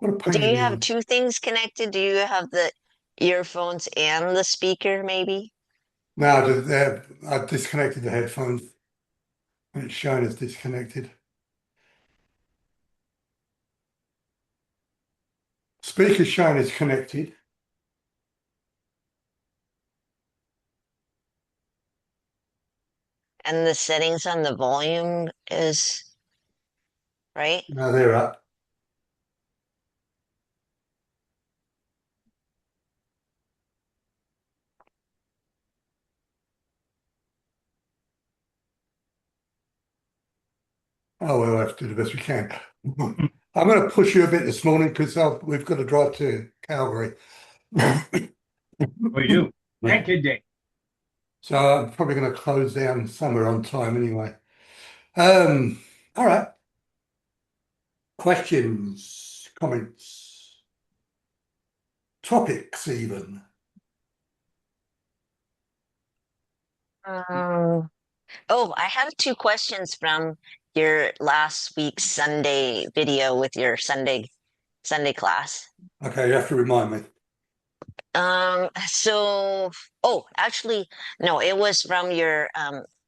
What a pain Do in you the have arse. two things connected? Do you have the earphones and the speaker, maybe? No, I disconnected the headphones and it's showing as disconnected. Speaker's showing as connected. And the settings on the volume is right? No, they're up. Oh, well, we'll have to do the best we can. I'm going to push you a bit this morning because we've got to drive to Calgary. We do. And Kid Day. So I'm probably going to close down somewhere on time anyway. Um, all right. Questions, comments, topics even. Um, oh, I have two questions from your last week's Sunday video with your Sunday class. Okay, you have to remind me. Oh, actually, no, it was from your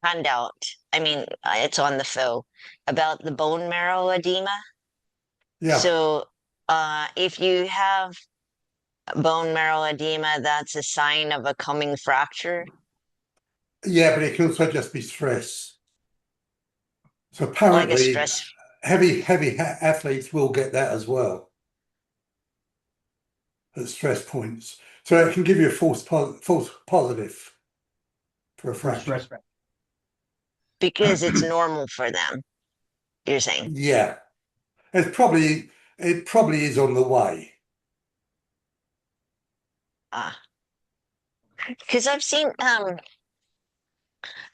handout. I mean, it's on the faux about the bone marrow edema. Yeah. So, if you have bone marrow edema, that's a sign of a coming fracture, Yeah, but it can also just be stress. So like a apparently stress. heavy athletes will get that as well at stress points. So it can give you a false positive for a For fracture. stress fracture. Because it's normal for them, you're saying. Yeah. It probably is on the way. Ah, because I've seen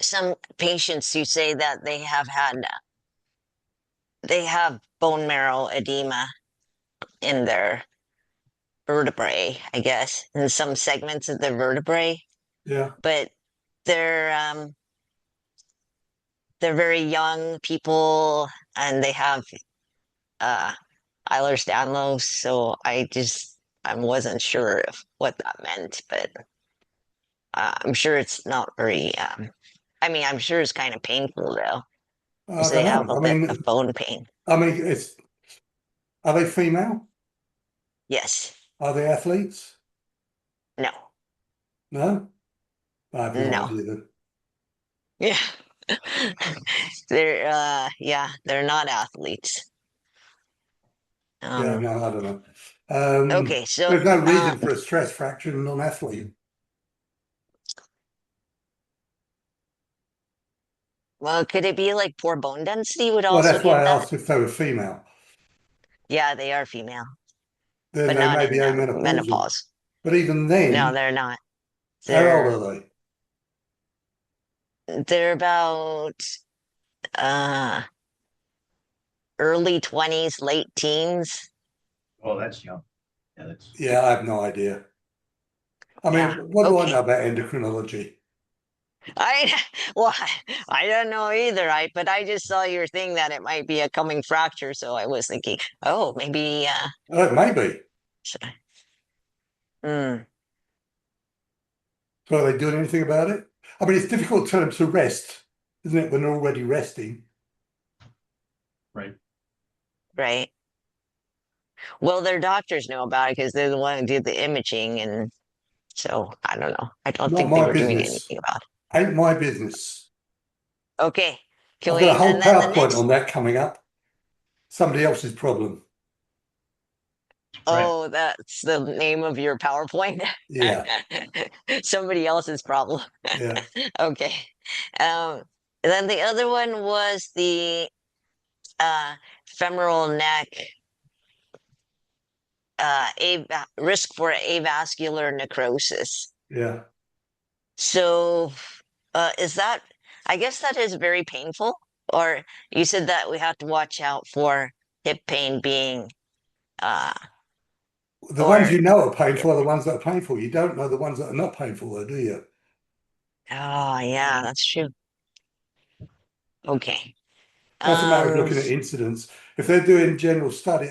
some patients who say that they have bone marrow edema in their vertebrae, I guess, in some segments of the vertebrae, Yeah. but they're um they're very young people and they have uh Ehlers-Danlos, so I wasn't sure if what that meant, but I'm sure it's not very I mean, I'm sure it's kind of painful though, I because they don't have know. a bit of bone pain. It's are they female? Yes. Are they athletes? No. No? I have no No. idea then. Yeah. They're not athletes. Yeah, Um, no, I don't know. okay, so There's no reason for a stress fracture in a non-athlete. well, could it be like poor bone density would Well, also that's why give I that? asked if they were female. Yeah, they are female, Then but they not may be in amenopausal. menopause. But even No, then, they're not. how old They're are they? they're about uh early 20s, late teens. Oh, that's young. Yeah, that's Yeah, I have no idea. I mean, Yeah. what do I know Okay. about endocrinology? I well, I don't know either. But I just saw your thing that it might be a coming fracture, so I was thinking, oh, maybe Oh, maybe. should I? Hmm. So are they doing anything about it? I mean, it's difficult to tell them to rest, isn't it, when they're already resting? right. Right. Well, their doctors know about it because they're the one who did the imaging, and so I don't know. I don't Not think they my were doing business. anything about Ain't my business. it. Okay. Can I've got a we? whole And then the PowerPoint on next. that coming up. Somebody else's problem. Right. Oh, that's the name of your PowerPoint. Yeah, Somebody else's problem. yeah. Okay. And then the other one was the uh, femoral neck risk for avascular necrosis. Yeah. So, is that, I guess that is very painful. Or you said that we have to watch out for hip pain being, uh, The ones or, you know are painful are the ones that are painful. You don't know the ones that are not painful, though, do you? oh, yeah, that's true. Okay. That's a matter of Um, looking at incidents. If they're doing general study,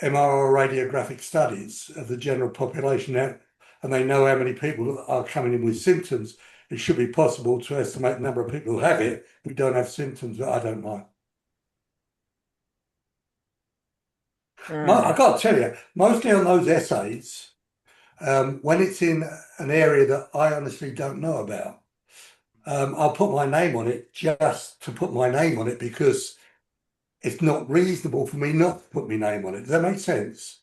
MRI radiographic studies of the general population now, and they know how many people are coming in with symptoms, it should be possible to estimate the number of people who have it who don't have symptoms, but I don't know. I got to tell you, mostly on those essays, when it's in an area that I honestly don't know about, I'll put my name on it just to put my name on it because it's not reasonable for me not to put my name on it. Does that make sense?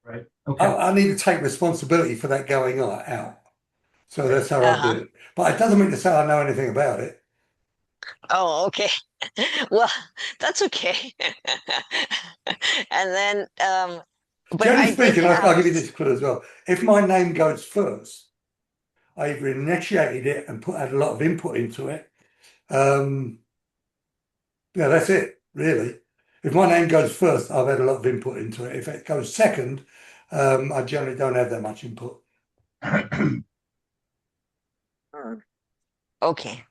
Right. Okay. I need to take responsibility for that going out. So that's how I do Uh-huh. it. But it doesn't mean to say I know anything about it. Oh, okay. Well, that's okay. And then, but Generally I did speaking, I'll have, give you this clue as well. If my name goes first, I either initiated it and had a lot of input into it. Yeah, that's it, really. If my name goes first, I've had a lot of input into it. If it goes second, I generally don't have that much input. okay.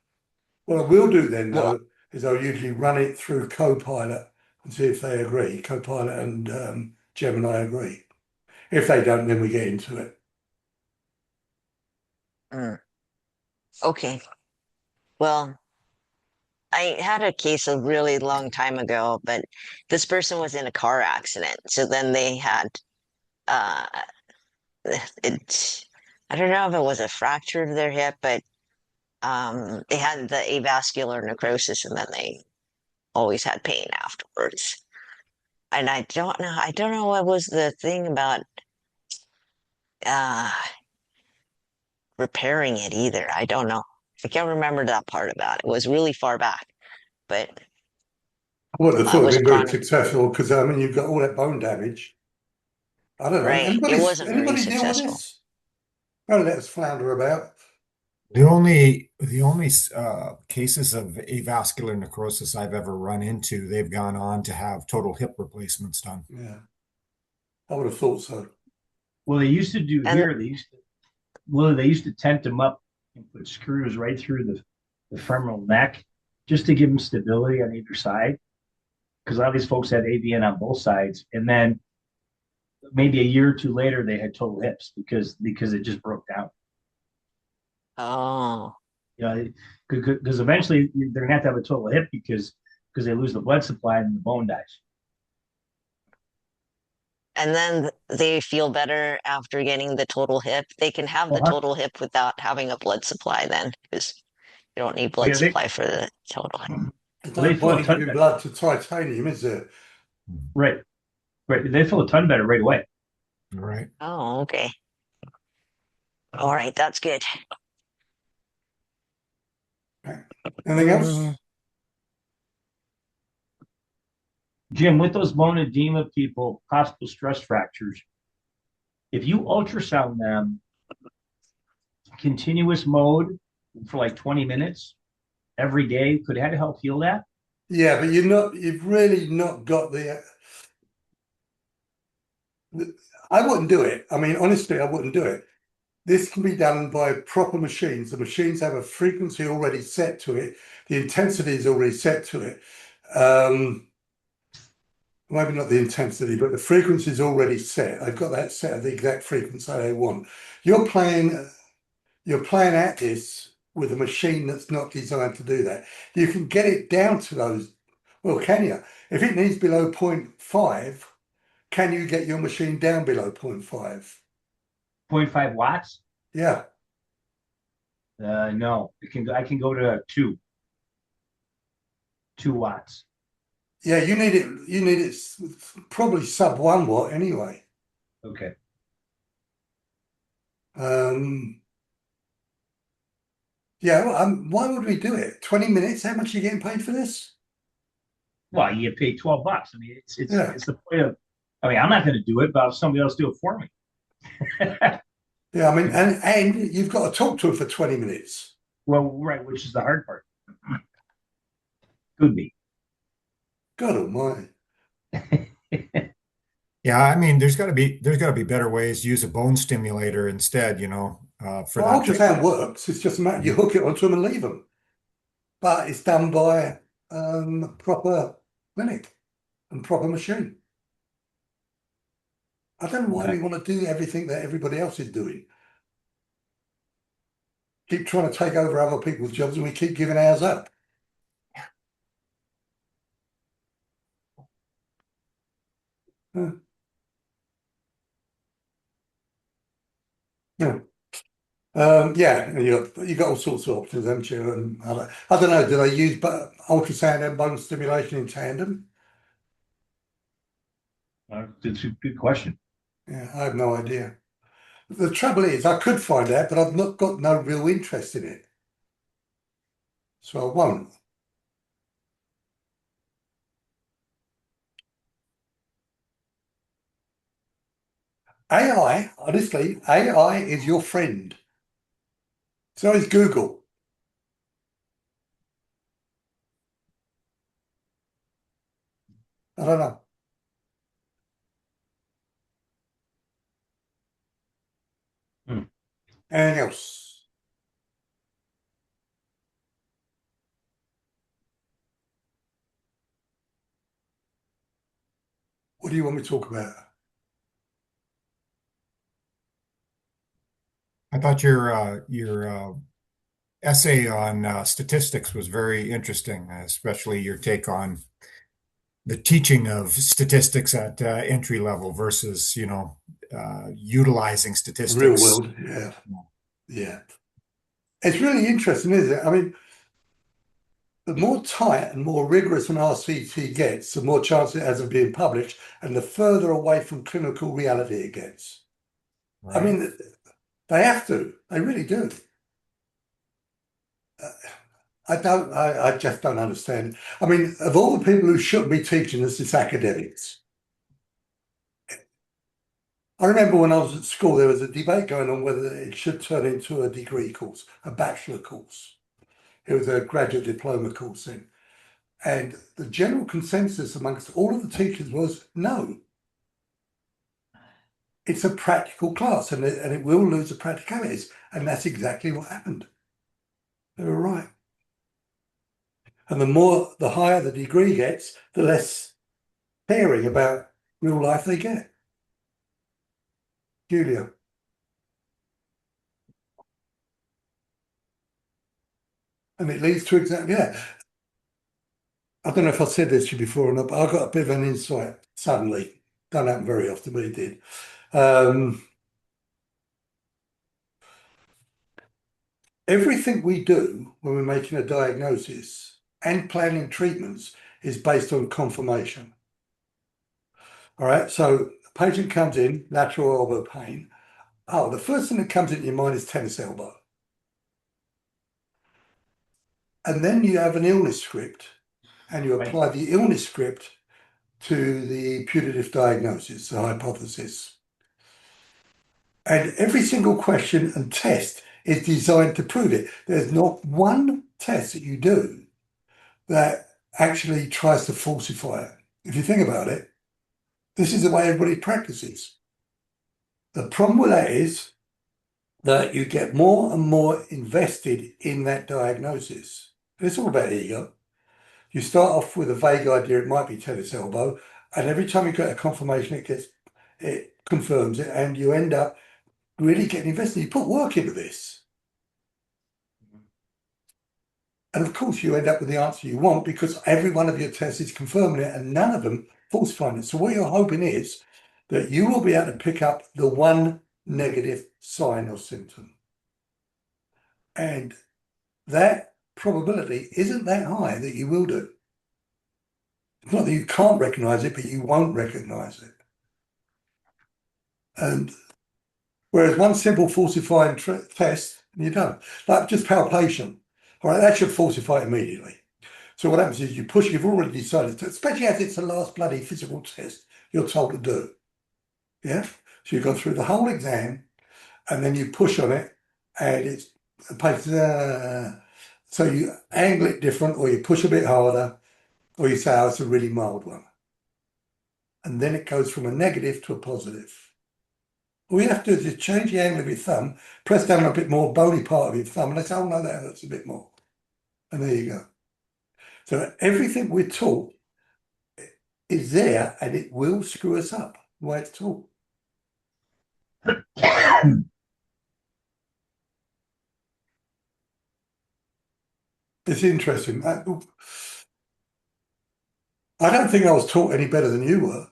What I will do then, Well, though, is I'll usually run it through Copilot and see if they agree. Copilot and Gemini agree. If they don't, then we get into it. okay. Well, I had a case a really long time ago, but this person was in a car accident. So then they had uh it I don't know if it was a fracture of their hip, but they had the avascular necrosis and then they always had pain afterwards. And I don't know what was the thing about uh repairing it either. I don't know. I can't remember that part about it. It was really far back, but I wouldn't have it thought it'd was a been very chronic, successful because I mean you've got all that bone damage. I don't know. right? It wasn't very Anybody deal with successful. this? Don't let us flounder about. The only cases of avascular necrosis I've ever run into, they've gone on to have total hip replacements done. Yeah, I would have thought so. Well, they used to do And here. They used to tent them up and put screws right through the femoral neck just to give them stability on either side. Because a lot of these folks had AVN on both sides, and then maybe a year or two later they had total hips because it just broke down. oh, You know, because eventually they're gonna have to have a total hip because they lose the blood supply and the bone dies. and then they feel better after getting the total hip. They can have the Uh-huh. total hip without having a blood supply then, because you don't need blood Yeah, supply for the total hip. There's Well, they no feel a point in ton giving better. blood to titanium, is there? Right. They feel a ton better right away. Right. Oh, okay. All right, that's good. Anything else? Mm, Jim, with those bone edema people, possible stress fractures, if you ultrasound them continuous mode for like 20 minutes every day, could that help heal that? Yeah, but you've really not got I wouldn't do it. I mean, honestly, I wouldn't do it. This can be done by proper machines. The machines have a frequency already set to it. The intensity is already set to it. Maybe not the intensity, but the frequency is already set. They've got that set at the exact frequency they want. You're playing at this with a machine that's not designed to do that. You can get it down to those. Well, can you? If it needs below 0.5, can you get your machine down below 0.5? 0.5 watts? Yeah. No, I can go to 2 watts. Yeah, you need it probably sub 1 watt anyway. Okay. Yeah, well, why would we do it? 20 minutes? How much are you getting paid for this? Well, you get paid $12. I mean, it's Yeah. it's the point of. I mean, I'm not going to do it, but I'll have somebody else do it for me. Yeah, I mean, and you've got to talk to them for 20 minutes. Well, right, which is the hard part. Could be. God almighty. Yeah, I mean, there's got to be better ways to use a bone stimulator instead, for Well, that. ultrasound works. It's just a matter you hook it onto them and leave them. But it's done by proper clinic and proper machine. I don't know why we want to do everything that everybody else is doing. Keep trying to take over other people's jobs and we keep giving ours up. Yeah. Yeah. Yeah, you got all sorts of options, haven't you? And I don't know, do they use ultrasound and bone stimulation in tandem? It's a good question. Yeah, I have no idea. The trouble is, I could find out, but I've not got no real interest in it, so I won't. AI, honestly, AI is your friend. So is Google. I don't know. Hmm. Anything else? What do you want me to talk about? I thought your essay on statistics was very interesting, especially your take on the teaching of statistics at entry level versus, utilizing Real statistics. world, yeah. Yeah. It's really interesting, isn't it? I mean, the more tight and more rigorous an RCT gets, the more chance it has of being published, and the further away from clinical reality it gets. I Right? mean, they have to. They really do. I just don't understand. I mean, of all the people who shouldn't be teaching us, it's academics. I remember when I was at school, there was a debate going on whether it should turn into a degree course, a bachelor course. It was a graduate diploma course then. And the general consensus amongst all of the teachers was no, it's a practical class and it will lose the practicalities. And that's exactly what happened. They were right. And the higher the degree gets, the less caring about real life they get. Julia. And it leads to exactly that. I don't know if I said this to you before or not, but I got a bit of an insight suddenly. Don't happen very often, but it did. Everything we do when we're making a diagnosis and planning treatments is based on confirmation. All right, so the patient comes in, lateral elbow pain. Oh, the first thing that comes into your mind is tennis elbow. And then you have an illness script and you Right. apply the illness script to the putative diagnosis, the hypothesis. And every single question and test is designed to prove it. There's not one test that you do that actually tries to falsify it. If you think about it, this is the way everybody practices. The problem with that is that you get more and more invested in that diagnosis. It's all about ego. You start off with a vague idea it might be tennis elbow, and every time you get a confirmation, it confirms it, and you end up really getting invested. You put work into this. And of course, you end up with the answer you want because every one of your tests is confirming it and none of them falsifying it. So, what you're hoping is that you will be able to pick up the one negative sign or symptom. And that probability isn't that high that you will do. It's not that you can't recognize it, but you won't recognize it. And whereas one simple falsifying test, and you're done, like just palpation, all right, that should falsify immediately. So what happens is you push, you've already decided to, especially as it's the last bloody physical test you're told to do. Yeah. So you've gone through the whole exam and then you push on it and it's so you angle it different or you push a bit harder or you say, oh, it's a really mild one. And then it goes from a negative to a positive. All you have to do is change the angle of your thumb, press down on a bit more bony part of your thumb, and they say, oh no, that hurts a bit more. And there you go. So everything we're taught is there and it will screw us up the way it's taught. It's interesting. I don't think I was taught any better than you were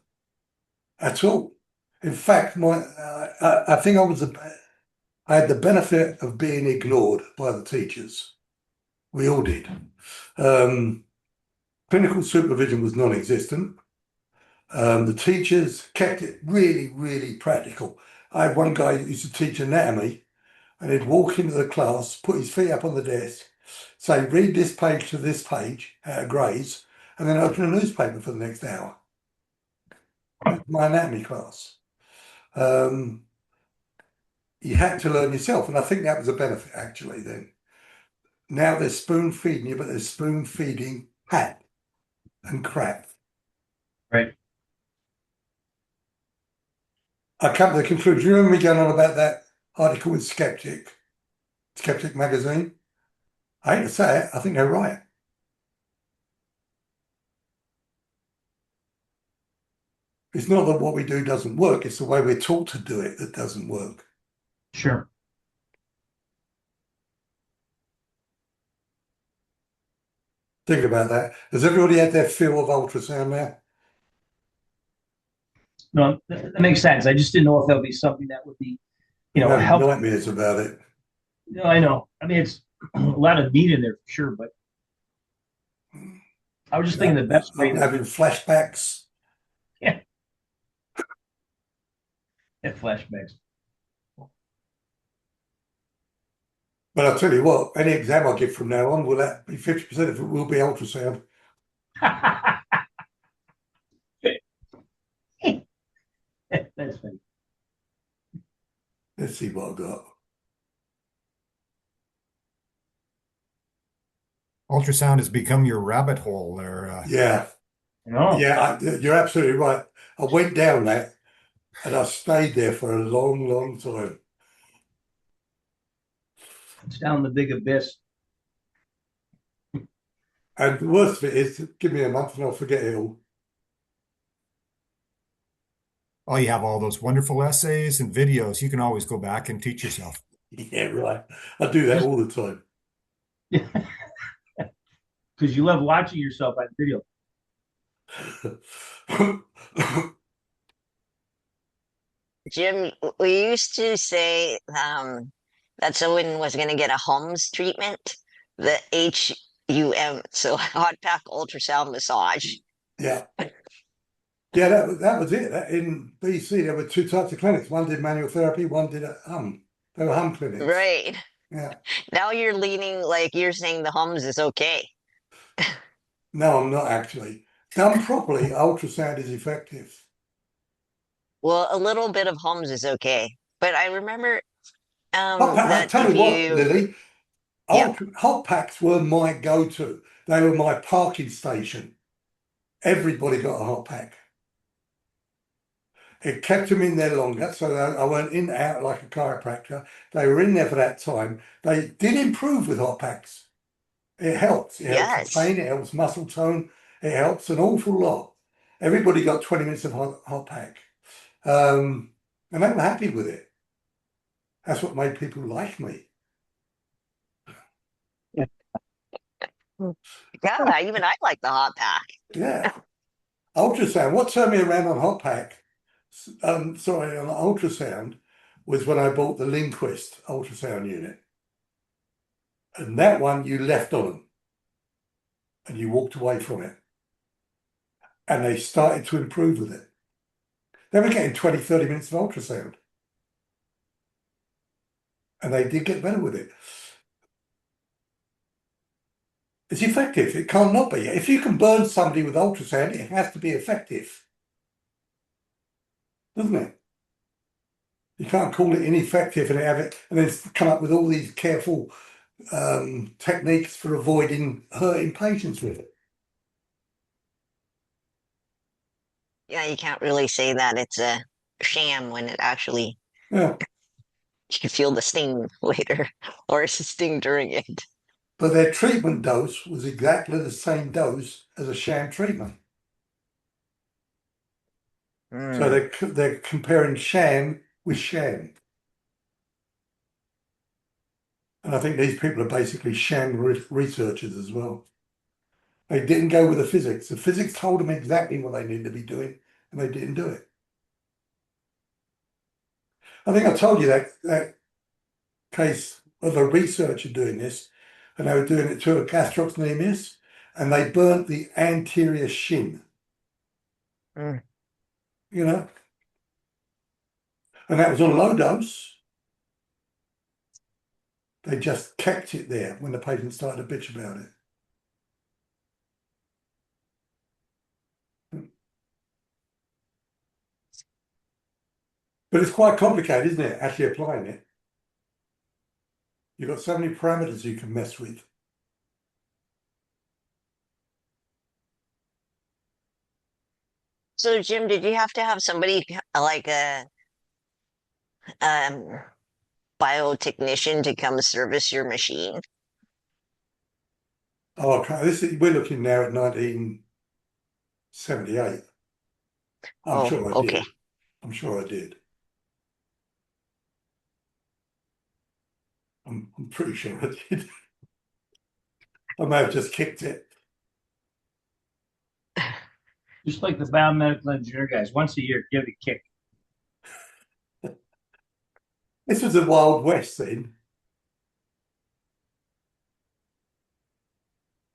at all. In fact, I think I had the benefit of being ignored by the teachers. We all did. Clinical supervision was non-existent. The teachers kept it really, really practical. I had one guy who used to teach anatomy, and he'd walk into the class, put his feet up on the desk, say, read this page to this page out of grades, and then open a newspaper for the next hour. That's my anatomy class. You had to learn yourself, and I think that was a benefit actually then. Now they're spoon feeding you, but they're spoon feeding hat and crap. Right. I come to the conclusion. You remember me going on about that article in Skeptic magazine? I hate to say it, I think they're right. It's not that what we do doesn't work, it's the way we're taught to do it that doesn't work. Sure. Think about that. Has everybody had their feel of ultrasound now? No, that makes sense. I just didn't know if that would be something that would be, I'm having help. nightmares about it. No, I know. I mean, it's a lot of meat in there for sure, but I was just thinking the best way I'm to having flashbacks. get flashbacks. But I'll tell you what, any exam I give from now on, will that be 50% of it will be ultrasound? That's funny. Let's see what I've got. Ultrasound has become your rabbit hole there. Yeah, No, yeah, you're absolutely right. I went down that and I stayed there for a long, long time. it's down the big abyss. And the worst of it is, give me a month and I'll forget it all. Oh, you have all those wonderful essays and videos. You can always go back and teach yourself. Yeah, right. I do that all the time. Because you love watching yourself on video. Jim, we used to say that someone was going to get a HUMS treatment, the HUM, so hot pack ultrasound massage. Yeah. Yeah, that was it. In BC, there were two types of clinics. One did manual therapy, one did a hum. They were hum clinics. Right. Yeah. Now you're leaning like you're saying the HUMS is okay. No, I'm not actually. Done properly, ultrasound is effective. Well, a little bit of HUMS is okay. But I remember I'll that tell if you what, you, Lily, yeah, hot packs were my go-to. They were my parking station. Everybody got a hot pack. It kept them in there longer, so I went in and out like a chiropractor. They were in there for that time. They did improve with hot packs. It helps. It helps the yes. pain. It helps muscle tone. It helps an awful lot. Everybody got 20 minutes of hot pack. And they were happy with it. That's what made people like me. Yeah, even I like the hot pack. Yeah. Ultrasound. What turned me around on hot pack, sorry, on ultrasound, was when I bought the Lindquist ultrasound unit. And that one you left on them and you walked away from it. And they started to improve with it. They were getting 20, 30 minutes of ultrasound. And they did get better with it. It's effective. It can't not be. If you can burn somebody with ultrasound, it has to be effective. Doesn't it? You can't call it ineffective and have it and then come up with all these careful techniques for avoiding hurting patients with it. Yeah, you can't really say that it's a sham when it actually, Yeah. you feel the sting later or it's a sting during it. But their treatment dose was exactly the same dose as a sham treatment. So they're comparing sham with sham. And I think these people are basically sham researchers as well. They didn't go with the physics. The physics told them exactly what they needed to be doing, and they didn't do it. I think I told you that case of a researcher doing this, and they were doing it to a gastrocnemius, and they burnt the anterior shin, Mm. you know, and that was on low dose. They just kept it there when the patient started to bitch about it. But it's quite complicated, isn't it, actually applying it? You've got so many parameters you can mess with. So, Jim, did you have to have somebody like a um, biotechnician to come service your machine? Oh, okay. We're looking now at 1978. I'm Oh, sure I okay. did. I'm sure I did. I'm pretty sure I did. I may have just kicked it. Just like the biomedical engineer guys, once a year, give it a kick. This was the Wild West then.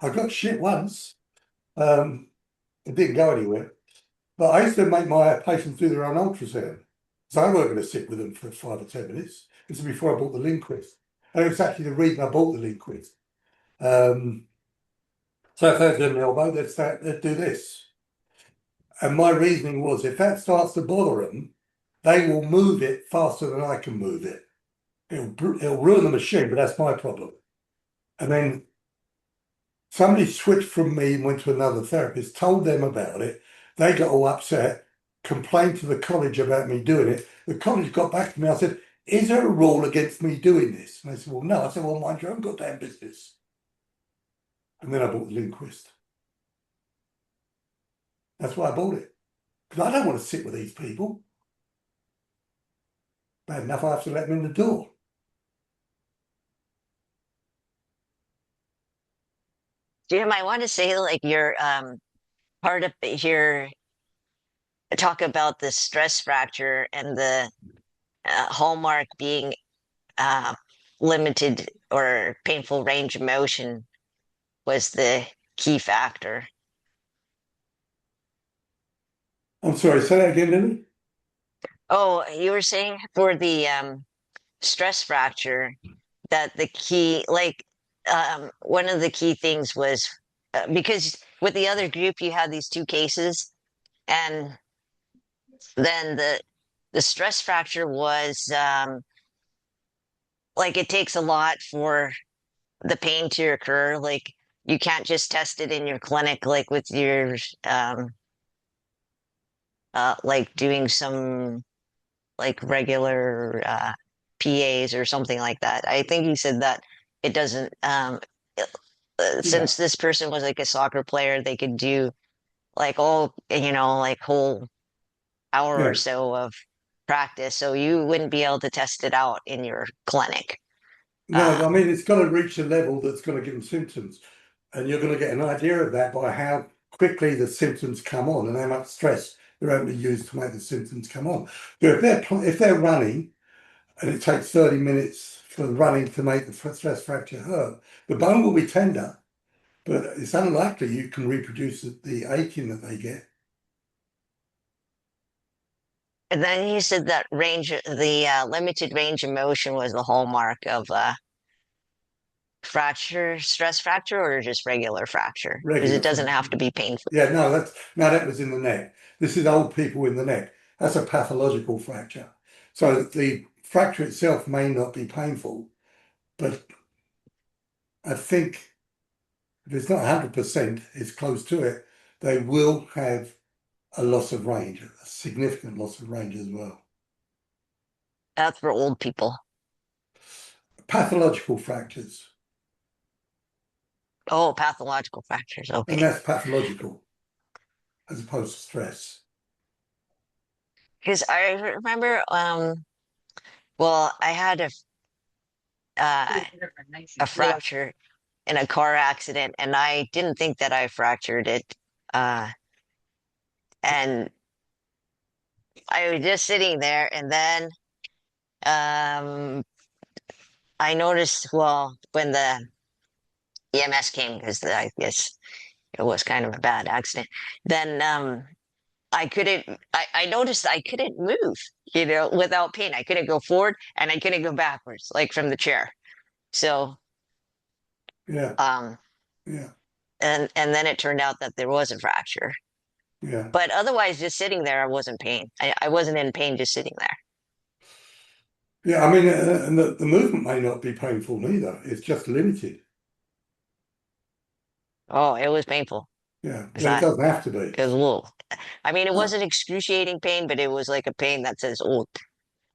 I got shit once. It didn't go anywhere. But I used to make my patients do their own ultrasound. So I weren't going to sit with them for 5 or 10 minutes. This is before I bought the Lindquist. And it was actually the reason I bought the Lindquist. So if they've got an elbow, they'd do this. And my reasoning was if that starts to bother them, they will move it faster than I can move it. It'll ruin the machine, but that's my problem. And then somebody switched from me and went to another therapist, told them about it. They got all upset, complained to the college about me doing it. The college got back to me. I said, is there a rule against me doing this? And they said, well, no. I said, well, mind your own goddamn business. And then I bought the Lindquist. That's why I bought it. Because I don't want to sit with these people. Bad enough I have to let them in the door. Jim, I want to say like your part of your talk about the stress fracture and the hallmark being uh, limited or painful range of motion was the key factor. I'm sorry, say that again, Lily? Oh, you were saying for the stress fracture that the key, like one of the key things was because with the other group you had these two cases, and then the stress fracture was like it takes a lot for the pain to occur. Like you can't just test it in your clinic, like with your like doing some like regular PAs or something like that. I think you said that it doesn't Yeah. since this person was like a soccer player, they could do like all, like whole hour or Yeah. so of practice. So you wouldn't be able to test it out in your clinic. No, I Um, mean, it's got to reach a level that's going to give them symptoms. And you're going to get an idea of that by how quickly the symptoms come on and how much stress they're able to use to make the symptoms come on. But if they're running and it takes 30 minutes for the running to make the stress fracture hurt, the bone will be tender, but it's unlikely you can reproduce the aching that they get. and then you said that the limited range of motion was the hallmark of fracture, stress fracture, or just regular fracture? Because Regular it doesn't fracture. have to be painful. Yeah, no, that was in the neck. This is old people in the neck. That's a pathological fracture. So the fracture itself may not be painful, but I think if it's not 100%, it's close to it. They will have a loss of range, a significant loss of range as well. That's for old people. Pathological fractures, Oh, pathological fractures. and Okay. that's pathological as opposed to stress. Because I remember Well, I had a fracture in a car accident, and I didn't think that I fractured it. Uh, and I was just sitting there, and then um, I noticed, well, when the EMS came, because I guess it was kind of a bad accident, then I couldn't, I noticed I couldn't move, without pain. I couldn't go forward and I couldn't go backwards, like from the chair. So, Yeah, um, yeah, and then it turned out that there was a fracture. yeah, But otherwise, just sitting there, I wasn't pain. I wasn't in pain just sitting there. yeah. I mean, and the movement may not be painful neither. It's just limited. Oh, it was painful. Yeah, Because but it doesn't have to be. well, I mean, it Uh, wasn't excruciating pain, but it was like a pain that says, "Oh,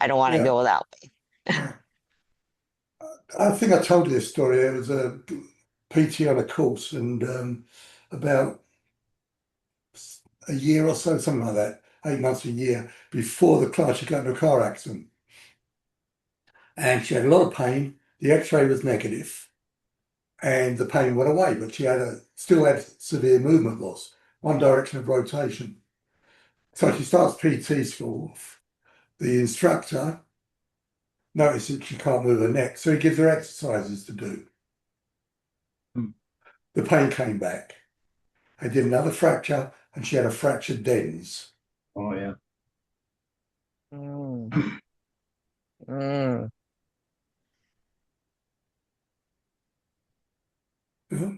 I don't want to yeah, go that way." yeah. I think I told you this story. There was a PT on a course, and about a year or so, something like that, 8 months, a year before the class, she got into a car accident, and she had a lot of pain. The X-ray was negative, and the pain went away, but she still had severe movement loss, one direction of rotation. So she starts PT school. The instructor notices she can't move her neck, so he gives her exercises to do. Hmm. The pain came back. I did another fracture, and she had a fractured dens. Oh yeah. Mm, mm. Yeah.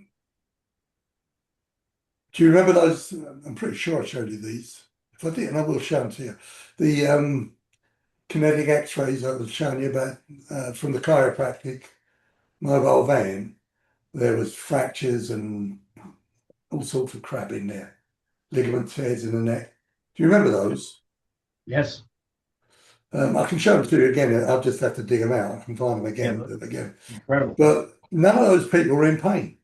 Do you remember those? I'm pretty sure I showed you these. If I didn't, I will show them to you. The kinetic X-rays I was showing you about from the chiropractic mobile van. There was fractures and all sorts of crap in there, ligament tears in the neck. Do you remember those? Yes. I can show them to you again. I'll just have to dig them out. I can find them Yeah, again. incredible. But none of those people were in pain.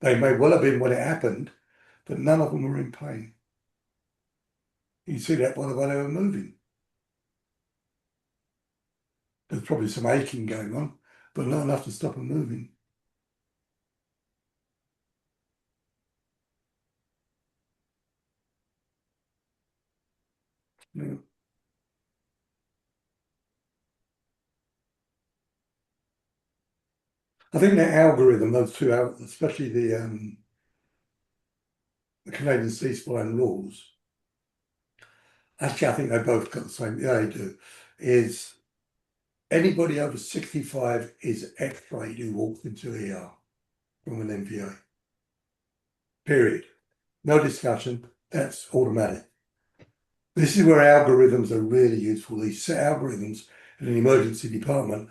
They may well have been when it happened, but none of them were in pain. You see that by the way they were moving. There's probably some aching going on, but not enough to stop them moving. Yeah. I think the algorithm, those two, especially the Canadian C-spine rules, actually, I think they both got the same. Yeah, they do. Is anybody over 65 is X-rayed who walks into ER from an MVA. Period. No discussion. That's automatic. This is where algorithms are really useful. These set algorithms in an emergency department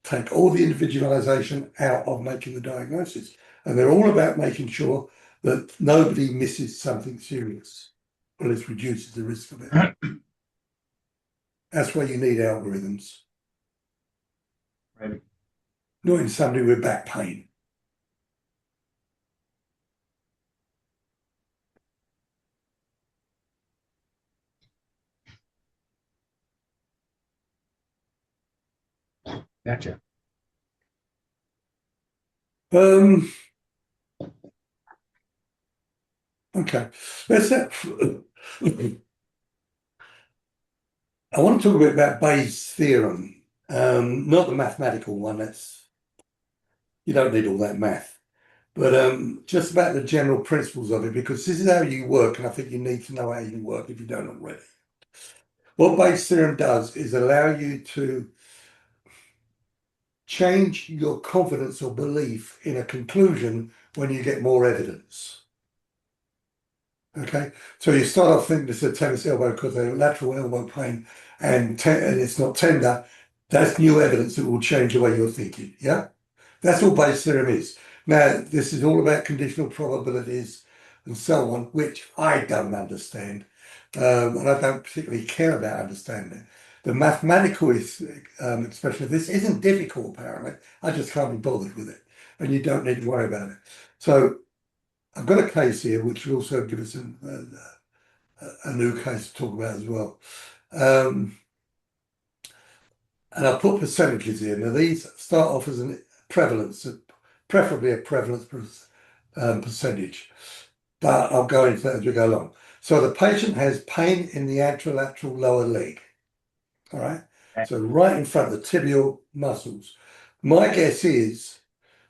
take all the individualization out of making the diagnosis. And they're all about making sure that nobody misses something serious, or at least reduces the risk of it. That's why you need algorithms, Right. not in somebody with back pain. Gotcha. Okay, let's. I want to talk a bit about Bayes' theorem, not the mathematical one. You don't need all that math, but just about the general principles of it, because this is how you work, and I think you need to know how you work if you don't already. What Bayes' theorem does is allow you to change your confidence or belief in a conclusion when you get more evidence. Okay, so you start off thinking it's a tennis elbow because they're lateral elbow pain and it's not tender. That's new evidence that will change the way you're thinking. Yeah, that's all Bayes' theorem is. Now, this is all about conditional probabilities and so on, which I don't understand, and I don't particularly care about understanding. The mathematical expression of this isn't difficult, apparently. I just can't be bothered with it, and you don't need to worry about it. So I've got a case here which will also give us a new case to talk about as well. Um, And I put percentages here. Now these start off as a prevalence, preferably a prevalence percentage, but I'll go into that as we go along. So the patient has pain in the anterolateral lower leg, all right? Okay. So right in front of the tibial muscles. My guess is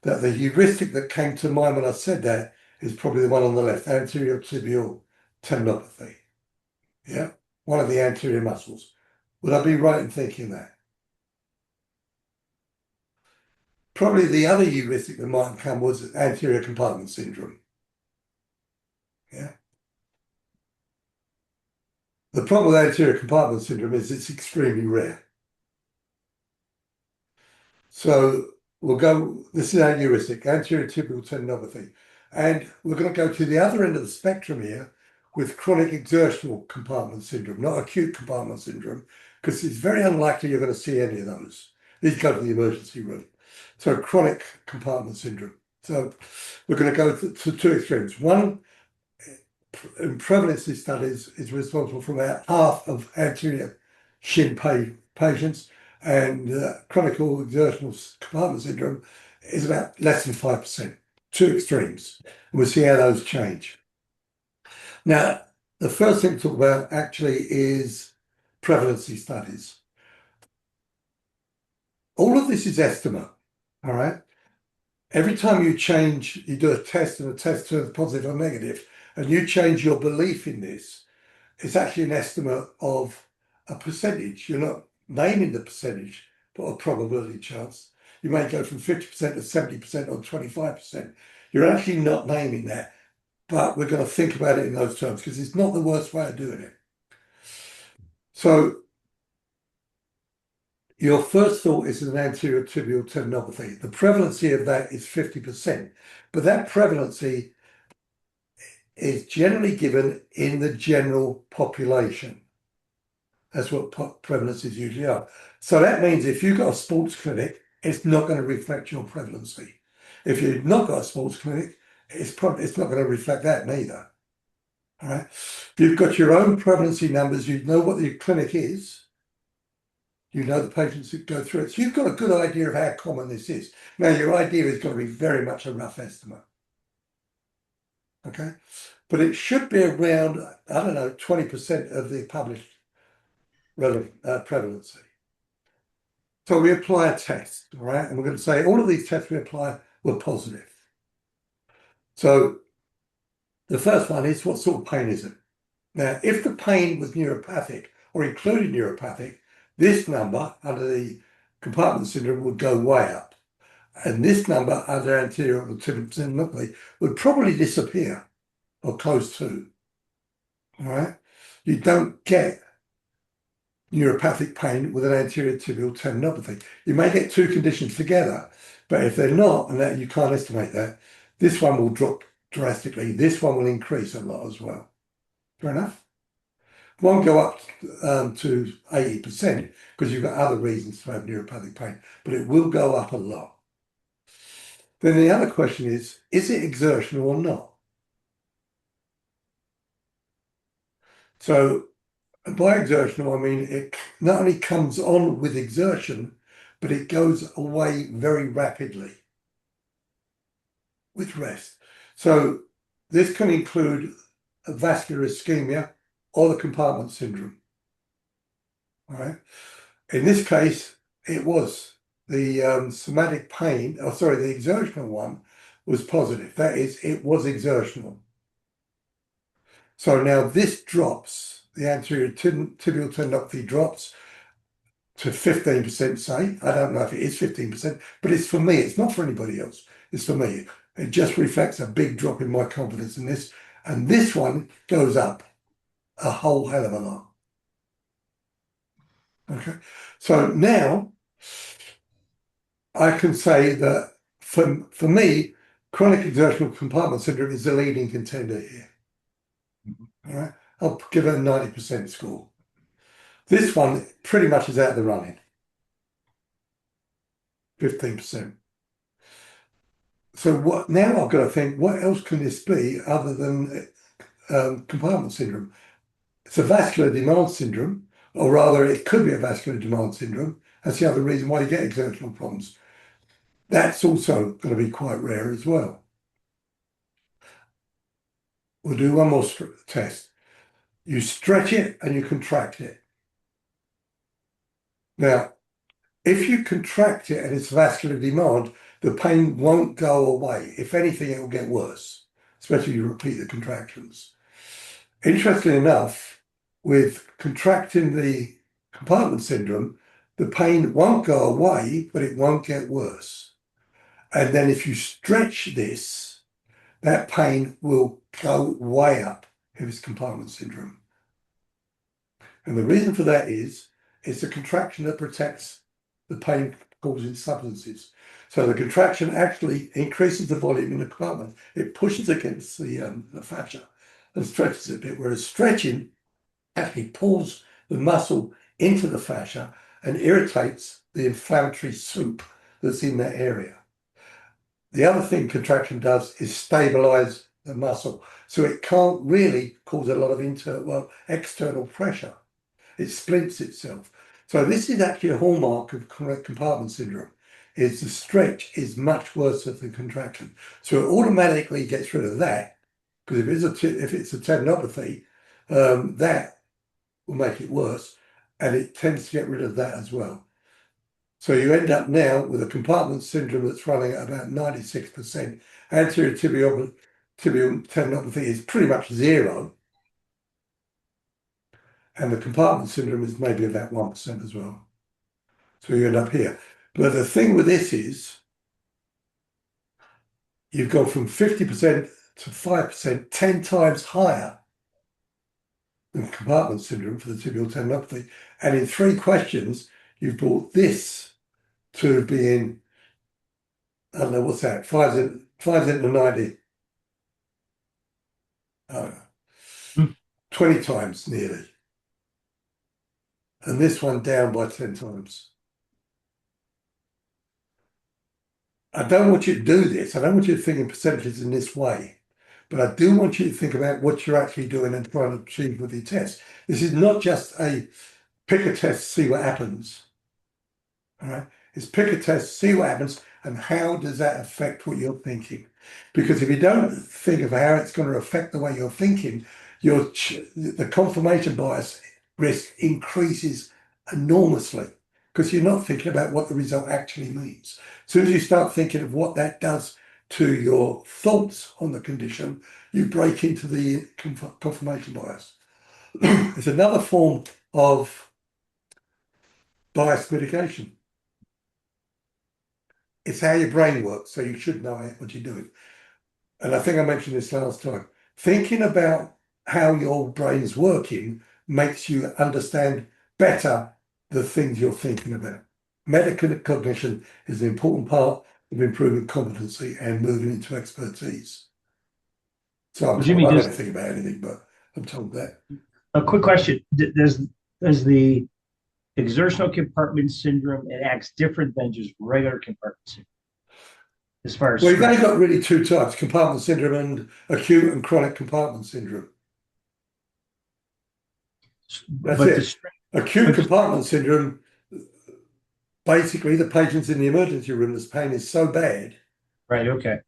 that the heuristic that came to mind when I said that is probably the one on the left, anterior tibial tendinopathy. Yeah, one of the anterior muscles. Would I be right in thinking that? Probably the other heuristic that might come was anterior compartment syndrome. Yeah. The problem with anterior compartment syndrome is it's extremely rare. So we'll go, this is our heuristic, anterior tibial tendinopathy. And we're going to go to the other end of the spectrum here with chronic exertional compartment syndrome, not acute compartment syndrome, because it's very unlikely you're going to see any of those. These go to the emergency room. So chronic compartment syndrome. So we're going to go to two extremes. One, in prevalency studies, is responsible for about half of anterior shin patients, and chronic exertional compartment syndrome is about less than 5%. Two extremes. And we'll see how those change. Now, the first thing to talk about actually is prevalency studies. All of this is estimate, all right? Every time you change, you do a test and a test turns positive or negative, and you change your belief in this, it's actually an estimate of a percentage. You're not naming the percentage, but a probability chance. You may go from 50% to 70% or 25%. You're actually not naming that, but we're going to think about it in those terms because it's not the worst way of doing it. So your first thought is an anterior tibial tendinopathy. The prevalency of that is 50%, but that prevalency is generally given in the general population. That's what prevalences usually are. So that means if you've got a sports clinic, it's not going to reflect your prevalency. If you've not got a sports clinic, it's not going to reflect that neither. All right. If you've got your own prevalency numbers, you know what the clinic is. You know the patients that go through it. So you've got a good idea of how common this is. Now, your idea is going to be very much a rough estimate. Okay. But it should be around, I don't know, 20% of the published prevalency. So we apply a test, all right? And we're going to say all of these tests we apply were positive. So the first one is, what sort of pain is it? Now, if the pain was neuropathic or included neuropathic, this number under the compartment syndrome would go way up. And this number under anterior tendinopathy would probably disappear or close to. All right? You don't get neuropathic pain with an anterior tibial tendinopathy. You may get two conditions together, but if they're not, and that you can't estimate that, this one will drop drastically. This one will increase a lot as well. Fair enough? It won't go up to 80% because you've got other reasons to have neuropathic pain, but it will go up a lot. Then the other question is it exertional or not? So by exertional, I mean it not only comes on with exertion, but it goes away very rapidly with rest. So this can include a vascular ischemia or the compartment syndrome. All right. In this case, it was the somatic pain, the exertional one was positive. That is, it was exertional. So now this drops, the anterior tibial tendinopathy drops to 15%, say. I don't know if it is 15%, but it's for me. It's not for anybody else. It's for me. It just reflects a big drop in my confidence in this. And this one goes up a whole hell of a lot. Okay. So now I can say that for me, chronic exertional compartment syndrome is the leading contender here. All right. I'll give it a 90% score. This one pretty much is out of the running. 15%. So what now I've got to think, what else can this be other than compartment syndrome? It's a vascular demand syndrome, or rather it could be a vascular demand syndrome, That's the other reason why you get exertional problems. That's also going to be quite rare as well. We'll do one more test. You stretch it and you contract it. Now, if you contract it and it's vascular demand, the pain won't go away. If anything, it will get worse, especially if you repeat the contractions. Interestingly enough, with contracting the compartment syndrome, the pain won't go away, but it won't get worse. And then if you stretch this, that pain will go way up if it's compartment syndrome. And the reason for that is it's a contraction that protects the pain-causing substances. So the contraction actually increases the volume in the compartment. It pushes against the fascia and stretches it a bit, whereas stretching actually pulls the muscle into the fascia and irritates the inflammatory soup that's in that area. The other thing contraction does is stabilize the muscle, so it can't really cause a lot of external pressure. It splints itself. So this is actually a hallmark of compartment syndrome, is the stretch is much worse than the contraction. So it automatically gets rid of that, because if it's a tendinopathy, that will make it worse, and it tends to get rid of that as well. So you end up now with a compartment syndrome that's running at about 96%. Anterior tibial tendinopathy is pretty much zero, and the compartment syndrome is maybe about 1% as well. So you end up here. But the thing with this is you've gone from 50% to 5%, 10 times higher than compartment syndrome for the tibial tendinopathy. And in 3 questions, you've brought this to being, I don't know, what's that? 5 into 90. 20 times nearly. And this one down by 10 times. I don't want you to do this. I don't want you to think in percentages in this way. But I do want you to think about what you're actually doing and trying to achieve with your test. This is not just a pick a test, see what happens. All right? It's pick a test, see what happens, and how does that affect what you're thinking? Because if you don't think of how it's going to affect the way you're thinking, the confirmation bias risk increases enormously, because you're not thinking about what the result actually means. As soon as you start thinking of what that does to your thoughts on the condition, you break into the confirmation bias. It's another form of bias mitigation. It's how your brain works, so you should know what you're doing. And I think I mentioned this last time. Thinking about how your brain's working makes you understand better the things you're thinking about. Metacognition is an important part of improving competency and moving into expertise. So I'm Well, told Jimmy, I don't does know anything about anything, but I'm told that. a quick question? Does the exertional compartment syndrome, it acts different than just regular compartment syndrome as far as Well, you've only stress? got really 2 types, compartment syndrome and acute and chronic compartment syndrome. That's But the it. stress, Acute compartment syndrome, basically the patient's in the emergency room, this pain is so bad, right? Okay.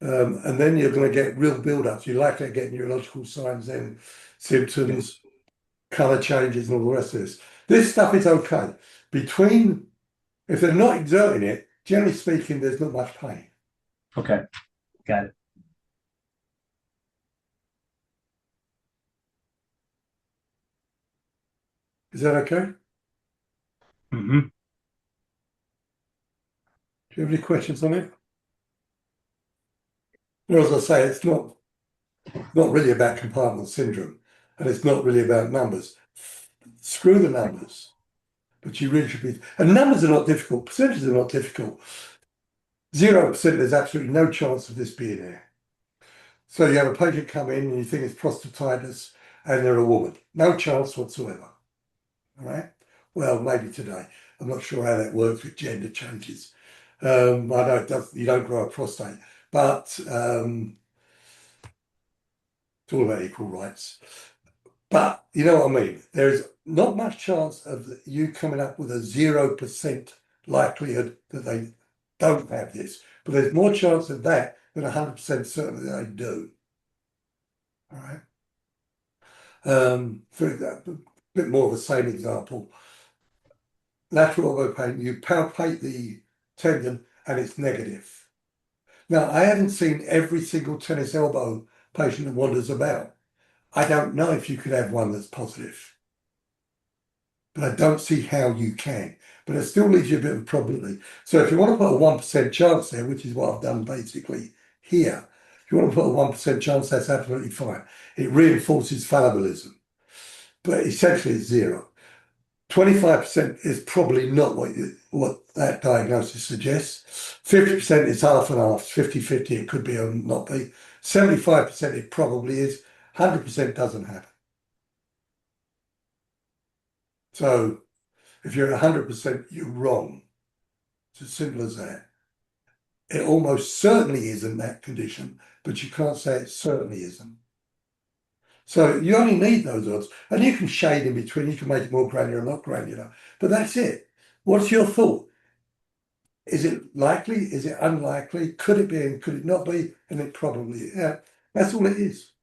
and then you're going to get real build-ups. You're likely to get neurological signs and symptoms, colour changes, and all the rest of this. This stuff is okay. If they're not exerting it, generally speaking, there's not much pain. Okay. Got it. Is that okay? Mm-hmm. Do you have any questions on it? Well, as I say, it's not really about compartment syndrome, and it's not really about numbers. Screw the numbers. But you really should be, and numbers are not difficult, percentages are not difficult. 0%, there's absolutely no chance of this being there. So you have a patient come in and you think it's prostatitis and they're a woman. No chance whatsoever. All right? Well, maybe today. I'm not sure how that works with gender changes. I know you don't grow a prostate, but it's all about equal rights. But you know what I mean? There is not much chance of you coming up with a 0% likelihood that they don't have this, but there's more chance of that than 100% certain that they do. All right. For example, a bit more of the same example. Lateral elbow pain, you palpate the tendon and it's negative. Now, I haven't seen every single tennis elbow patient that wanders about. I don't know if you could have one that's positive, but I don't see how you can. But it still leaves you a bit of a probability. So if you want to put a 1% chance there, which is what I've done basically here, if you want to put a 1% chance, that's absolutely fine. It reinforces fallibilism, but essentially it's zero. 25% is probably not what that diagnosis suggests. 50% is half and half, 50-50, it could be or not be. 75% it probably is. 100% doesn't happen. So if you're 100%, you're wrong. It's as simple as that. It almost certainly isn't that condition, but you can't say it certainly isn't. So you only need those odds, and you can shade in between. You can make it more granular or not granular, but that's it. What's your thought? Is it likely? Is it unlikely? Could it be and could it not be? And it probably is. Yeah, that's all it is.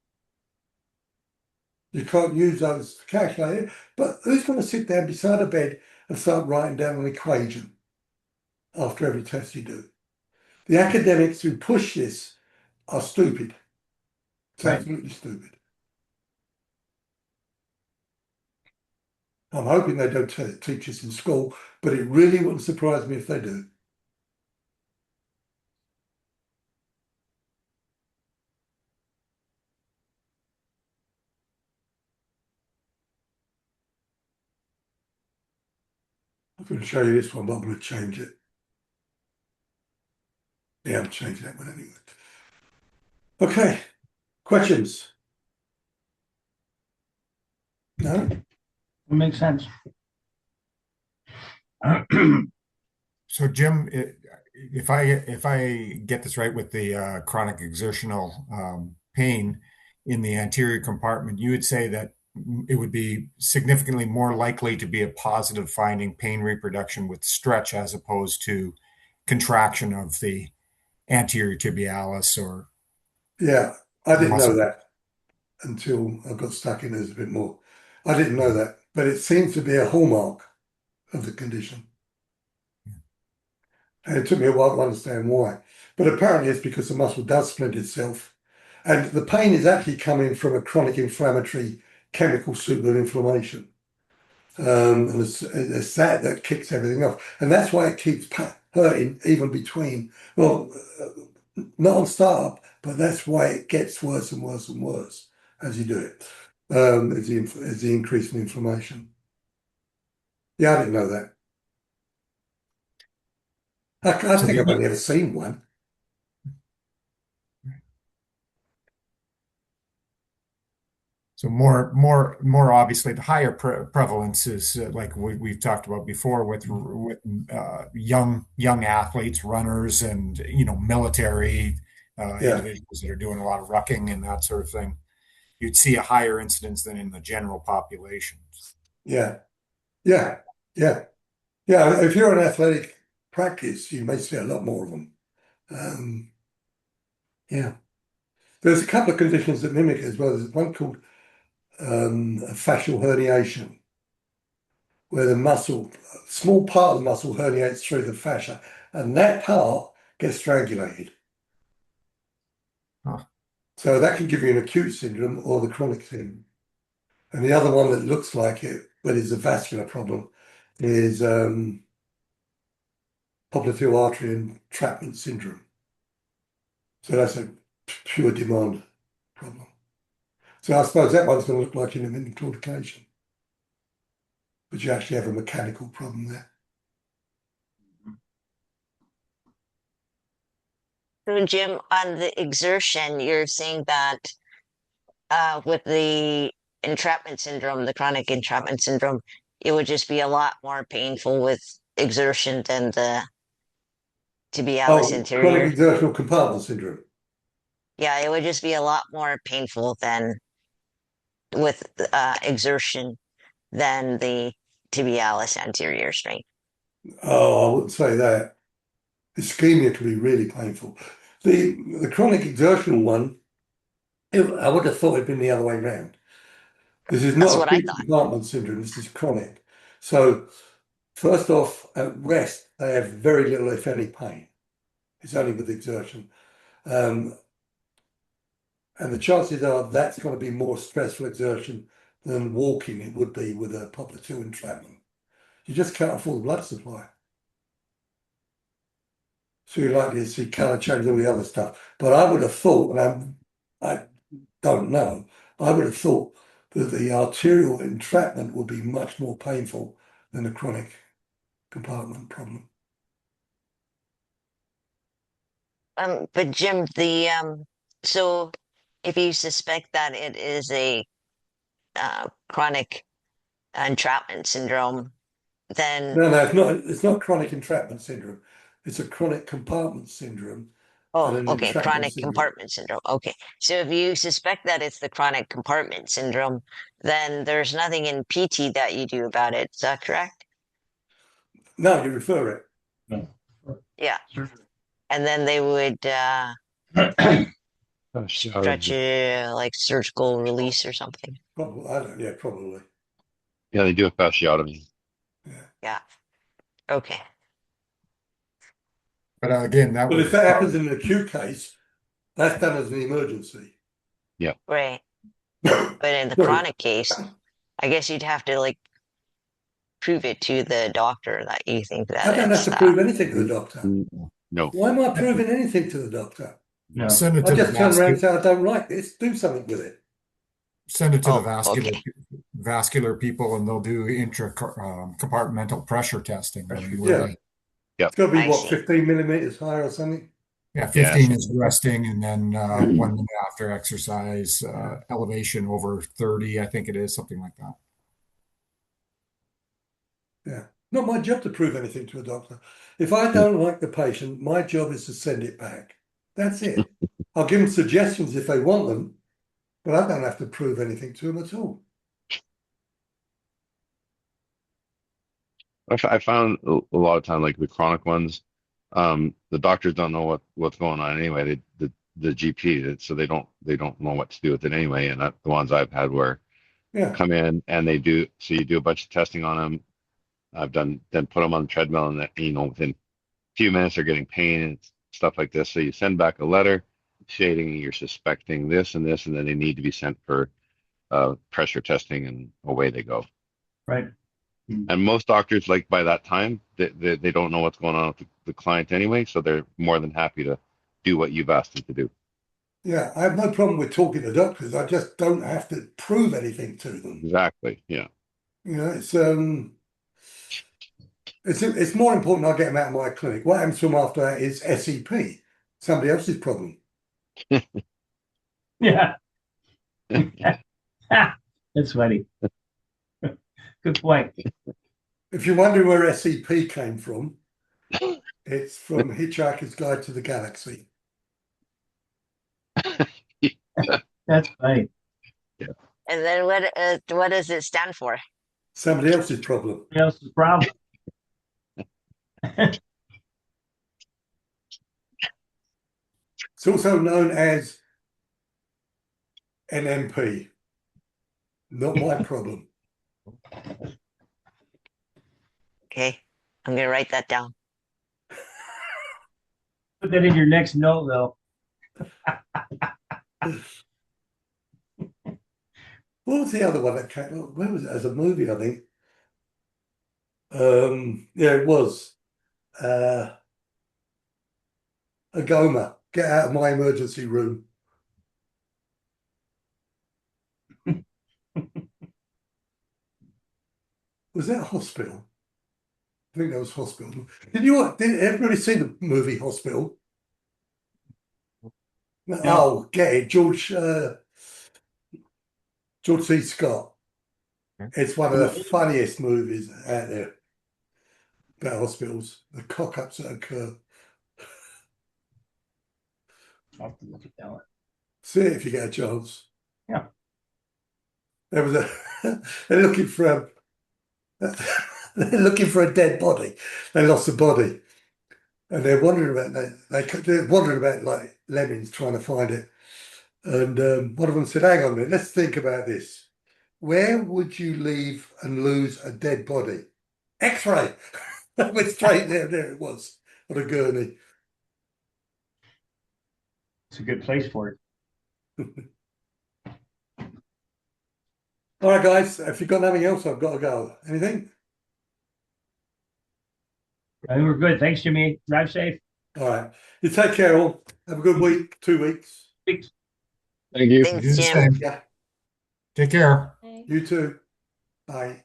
You can't use those to calculate it, but who's going to sit down beside a bed and start writing down an equation after every test you do? The academics who push this are stupid. It's Right. absolutely stupid. I'm hoping they don't teach this in school, but it really wouldn't surprise me if they do. I'm going to show you this one, but I'm going to change it. Yeah, I'm changing that one anyway. Okay, questions? No? It makes sense. So Jim, if I get this right with the chronic exertional pain in the anterior compartment, you would say that it would be significantly more likely to be a positive finding pain reproduction with stretch as opposed to contraction of the anterior tibialis or Yeah, I didn't know muscle. that until I got stuck in this a bit more. I didn't know that, but it seems to be a hallmark of the condition. And it took me a while to understand why. But apparently it's because the muscle does splint itself. And the pain is actually coming from a chronic inflammatory chemical superinflammation. And it's that kicks everything off. And that's why it keeps hurting even between, well, not on startup, but that's why it gets worse and worse and worse as you do it, as the increase in inflammation. Yeah, I didn't know that. I So think the I've only ever seen one. So more obviously, the higher prevalence is like we've talked about before with young athletes, runners, and military Yeah, individuals that are doing a lot of rucking and that sort of thing. You'd see a higher incidence than in the general population. yeah, yeah, yeah. Yeah, if you're an athletic practice, you may see a lot more of them. Um, yeah. There's a couple of conditions that mimic it as well. There's one called a fascial herniation, where the muscle, a small part of the muscle herniates through the fascia, and that part gets strangulated. Huh. So that can give you an acute syndrome or the chronic syndrome. And the other one that looks like it, but is a vascular problem, is popliteal artery entrapment syndrome. So that's a pure demand problem. So I suppose that one's going to look like intermittent claudication, but you actually have a mechanical problem there. So, Jim, on the exertion, you're saying that with the entrapment syndrome, the chronic entrapment syndrome, it would just be a lot more painful with exertion than the tibialis Oh, chronic anterior. exertional compartment syndrome. Yeah, it would just be a lot more painful than with exertion than the tibialis anterior strain. Oh, I wouldn't say that. Ischemia can be really painful. The chronic exertional one, I would have thought it'd been the other way around. This is That's not what I acute thought. compartment syndrome, this is chronic. So first off, at rest, they have very little, if any, pain. It's only with exertion. And the chances are that's going to be more stressful exertion than walking it would be with a Poplar 2 entrapment. You just can't afford the blood supply. So you're likely to see colour change, all the other stuff. But I would have thought, and I don't know, I would have thought that the arterial entrapment would be much more painful than a chronic compartment problem. But Jim, so if you suspect that it is a chronic entrapment syndrome, then No, it's not chronic entrapment syndrome. It's a chronic compartment syndrome and oh, an okay, entrapment chronic syndrome. compartment syndrome. Okay, so if you suspect that it's the chronic compartment syndrome, then there's nothing in PT that you do about it. Is that correct? No, you refer it. No. Yeah, Sure. and then they would Gosh, stretch it like surgical release or something. Probably, I don't, yeah, probably. yeah, they do a fasciotomy. Yeah. Okay. But again, that But would if that happens in an acute case, that's done as an emergency. Right. But in the Sorry. chronic case, I guess you'd have to like prove it to the doctor that you think I that don't have it's to that. prove anything to the doctor. No, Why am I proving anything to the doctor? No. send it I to the just turn around and vascular, say, I don't like this, do something with it. send it to the Oh, okay. vascular people, and they'll do compartmental pressure testing. I mean, Yeah. It's got to be, I what, see. 15 millimeters higher or something? yeah, Yeah, 15 is resting, and then 1 minute after exercise, elevation over 30, I think it is, something like that. Yeah. Not my job to prove anything to a doctor. If I don't like the patient, my job is to send it back. That's it. I'll give them suggestions if they want them, but I don't have to prove anything to them at all. I found a lot of time, like the chronic ones, the doctors don't know what's going on anyway. The GP, so they don't know what to do with it anyway. And the ones I've had where Yeah. come in and they do, so you do a bunch of testing on them. I've done then put them on the treadmill, and within a few minutes they're getting pain and stuff like this. So you send back a letter stating you're suspecting this and this, and then they need to be sent for pressure testing, and away they go. Right. And most doctors, like by that time, they don't know what's going on with the client anyway, so they're more than happy to do what you've asked them to do. Yeah. I have no problem with talking to doctors. I just don't have to prove anything to them. Exactly. Yeah. You know, it's more important I get them out of my clinic. What happens to them after that is SEP, somebody else's problem. Yeah. That's funny. Good point. If you're wondering where SEP came from, it's from Hitchhiker's Guide to the Galaxy. That's funny. And then what does it stand for? Somebody else's problem. What else is the problem? It's also known as NMP. Not my problem. Okay. I'm gonna write that down. Put that in your next note, though. What was the other one that came? Where was it? As a movie, I think. Yeah, it was. Agoma. Get out of my emergency room. Was that hospital? I think that was hospital. Did everybody see the movie Hospital? No. Oh, get it, George C. Scott. It's one of the funniest movies out there about hospitals, the cock-ups that occur. I'll have to look at that one. See it if you get a chance. Yeah. there was a they're looking for a they're looking for a dead body. They lost a body, and they're wondering about they're wondering about like lemmings trying to find it. And one of them said, "Hang on a minute, let's think about this. Where would you leave and lose a dead body? X-ray." I went straight there. There it was on a gurney. It's a good place for it. All right, guys. If you've got nothing else, I've got to go. Anything? I think we're good. Thanks, Jimmy. Drive safe. All right. You take care, all. Have a good week. 2 weeks. Thanks. Thank you. You Thanks, do the Jim. same. Yeah. Take care. You too. Bye.